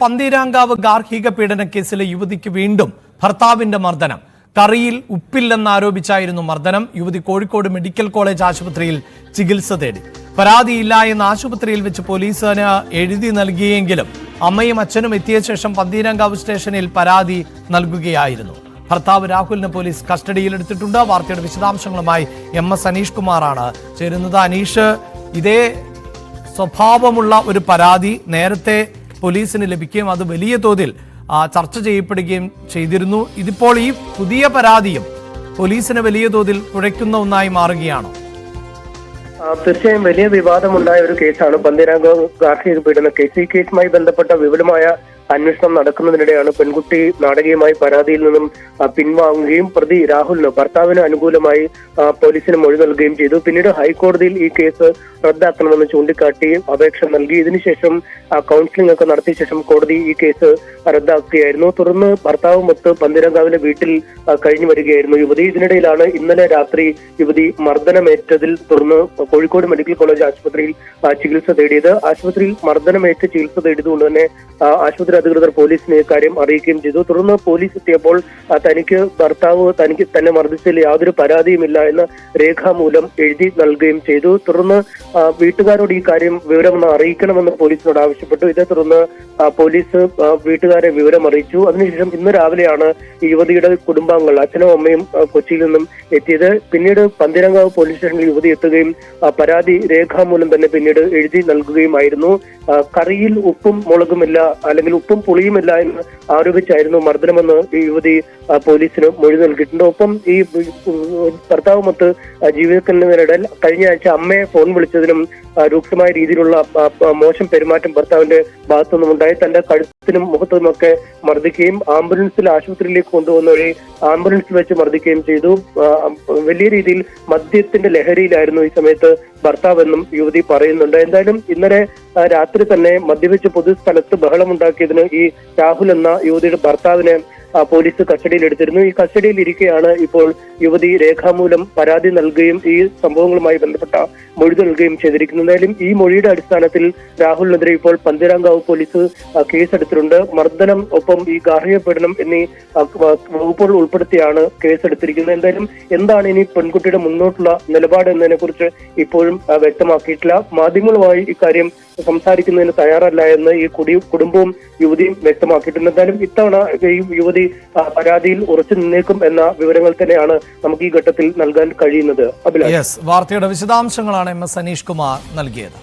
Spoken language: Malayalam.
പന്തീരാങ്കാവ് ഗാർഹിക പീഡന കേസിലെ യുവതിക്ക് വീണ്ടും ഭർത്താവിന്റെ മർദ്ദനം. കറിയിൽ ഉപ്പില്ലെന്നാരോപിച്ചായിരുന്നു മർദ്ദനം. യുവതി കോഴിക്കോട് മെഡിക്കൽ കോളേജ് ആശുപത്രിയിൽ ചികിത്സ തേടി. പരാതിയില്ല എന്ന് ആശുപത്രിയിൽ വെച്ച് പോലീസിന് എഴുതി നൽകിയെങ്കിലും അമ്മയും അച്ഛനും എത്തിയ ശേഷം പന്തീരാങ്കാവ് സ്റ്റേഷനിൽ പരാതി നൽകുകയായിരുന്നു. ഭർത്താവ് രാഹുലിനെ പോലീസ് കസ്റ്റഡിയിലെടുത്തിട്ടുണ്ട്. വാർത്തയുടെ വിശദാംശങ്ങളുമായി MS അനീഷ് കുമാറാണ് ചേരുന്നത്. അനീഷ്, ഇതേ സ്വഭാവമുള്ള ഒരു പരാതി നേരത്തെ പോലീസിന് ലഭിക്കുകയും അത് വലിയ തോതിൽ ചർച്ച ചെയ്യപ്പെടുകയും ചെയ്തിരുന്നു. ഇതിപ്പോൾ ഈ പുതിയ പരാതിയും പോലീസിന് വലിയ തോതിൽ കുഴയ്ക്കുന്ന ഒന്നായി മാറുകയാണോ? തീർച്ചയായും വലിയ വിവാദമുണ്ടായ ഒരു കേസാണ് പന്തീരാങ്കാവ് ഗാർഹിക പീഡന കേസ്. ഈ കേസുമായി ബന്ധപ്പെട്ട വിപുലമായ അന്വേഷണം നടക്കുന്നതിനിടെയാണ് പെൺകുട്ടി നാടകീയമായി പരാതിയിൽ നിന്നും പിൻവാങ്ങുകയും പ്രതി രാഹുലിന് ഭർത്താവിന് അനുകൂലമായി പോലീസിന് മൊഴി നൽകുകയും ചെയ്തു. പിന്നീട് ഹൈക്കോടതിയിൽ ഈ കേസ് റദ്ദാക്കണമെന്ന് ചൂണ്ടിക്കാട്ടി അപേക്ഷ നൽകി. ഇതിനുശേഷം കൗൺസിലിംഗ് ഒക്കെ നടത്തിയ ശേഷം കോടതി ഈ കേസ് റദ്ദാക്കുകയായിരുന്നു. തുടർന്ന് ഭർത്താവുമൊത്ത് പന്തീരാങ്കാവിലെ വീട്ടിൽ കഴിഞ്ഞു വരികയായിരുന്നു യുവതി. ഇതിനിടയിലാണ് ഇന്നലെ രാത്രി യുവതി മർദ്ദനമേറ്റതിൽ തുടർന്ന് കോഴിക്കോട് മെഡിക്കൽ കോളേജ് ആശുപത്രിയിൽ ചികിത്സ തേടിയത്. ആശുപത്രിയിൽ മർദ്ദനമേറ്റ് ചികിത്സ തേടിയതുകൊണ്ട് തന്നെ ആശുപത്രി അധികൃതർ പോലീസിനെ ഇക്കാര്യം അറിയിക്കുകയും ചെയ്തു. തുടർന്ന് പോലീസ് എത്തിയപ്പോൾ ഭർത്താവ് തന്നെ മർദ്ദിച്ചതിൽ യാതൊരു പരാതിയുമില്ല എന്ന രേഖാമൂലം എഴുതി നൽകുകയും ചെയ്തു. തുടർന്ന് വീട്ടുകാരോട് ഈ കാര്യം വിവരം അറിയിക്കണമെന്ന് പോലീസിനോട് ആവശ്യപ്പെട്ടു. ഇതേ തുടർന്ന് പോലീസ് വീട്ടുകാരെ വിവരം അറിയിച്ചു. അതിനുശേഷം ഇന്ന് രാവിലെയാണ് ഈ യുവതിയുടെ കുടുംബാംഗങ്ങൾ അച്ഛനും അമ്മയും കൊച്ചിയിൽ നിന്നും എത്തിയത്. പിന്നീട് പന്തീരാങ്കാവ് പോലീസ് സ്റ്റേഷനിൽ യുവതി എത്തുകയും പരാതി രേഖാമൂലം തന്നെ പിന്നീട് എഴുതി നൽകുകയുമായിരുന്നു. കറിയിൽ ഉപ്പും മുളകുമില്ല അല്ലെങ്കിൽ ഉപ്പും പുളിയുമില്ല എന്ന് ആരോപിച്ചായിരുന്നു മർദ്ദനമെന്ന് ഈ യുവതി പോലീസിന് മൊഴി നൽകിയിട്ടുണ്ട്. ഒപ്പം ഈ ഭർത്താവുമൊത്ത് ജീവിതത്തിനിടെ കഴിഞ്ഞ ആഴ്ച അമ്മയെ ഫോൺ വിളിച്ചതിനും രൂക്ഷമായ രീതിയിലുള്ള മോശം പെരുമാറ്റം ഭർത്താവിന്റെ ഭാഗത്തുനിന്നും ഉണ്ടായി. തന്റെ കഴുത്തിനും മുഖത്തുനിന്നൊക്കെ മർദ്ദിക്കുകയും ആംബുലൻസിൽ ആശുപത്രിയിലേക്ക് കൊണ്ടുവന്ന വഴി ആംബുലൻസിൽ വെച്ച് മർദ്ദിക്കുകയും ചെയ്തു. വലിയ രീതിയിൽ മദ്യത്തിന്റെ ലഹരിയിലായിരുന്നു ഈ സമയത്ത് ഭർത്താവെന്നും യുവതി പറയുന്നുണ്ട്. എന്തായാലും ഇന്നലെ രാത്രി തന്നെ മദ്യപിച്ച് പൊതുസ്ഥലത്ത് ബഹളമുണ്ടാക്കിയതിന് ഈ രാഹുൽ എന്ന യുവതിയുടെ ഭർത്താവിനെ പോലീസ് കസ്റ്റഡിയിലെടുത്തിരുന്നു. ഈ കസ്റ്റഡിയിൽ ഇരിക്കെയാണ് ഇപ്പോൾ യുവതി രേഖാമൂലം പരാതി നൽകുകയും ഈ സംഭവങ്ങളുമായി ബന്ധപ്പെട്ട മൊഴി നൽകുകയും ചെയ്തിരിക്കുന്നത്. എന്തായാലും ഈ മൊഴിയുടെ അടിസ്ഥാനത്തിൽ രാഹുലിനെതിരെ ഇപ്പോൾ പന്തീരാങ്കാവ് പോലീസ് കേസെടുത്തിട്ടുണ്ട്. മർദ്ദനം ഒപ്പം ഈ ഗാർഹിക പീഡനം എന്നീ വകുപ്പുകൾ ഉൾപ്പെടുത്തിയാണ് കേസെടുത്തിരിക്കുന്നത്. എന്തായാലും എന്താണ് ഇനി പെൺകുട്ടിയുടെ മുന്നോട്ടുള്ള നിലപാട് എന്നതിനെ കുറിച്ച് ഇപ്പോഴും വ്യക്തമാക്കിയിട്ടില്ല. മാധ്യമങ്ങളുമായി ഇക്കാര്യം സംസാരിക്കുന്നതിന് തയ്യാറല്ല എന്ന് ഈ കുടുംബവും യുവതിയും വ്യക്തമാക്കിയിട്ടുണ്ട്. എന്തായാലും ഇത്തവണ ഈ യുവതി പരാതിയിൽ ഉറച്ചു നിന്നേക്കും എന്ന വിവരങ്ങൾ തന്നെയാണ് നമുക്ക് ഈ ഘട്ടത്തിൽ നൽകാൻ കഴിയുന്നത്. വാർത്തയുടെ വിശദാംശങ്ങളാണ് MS അനീഷ് കുമാർ നൽകിയത്.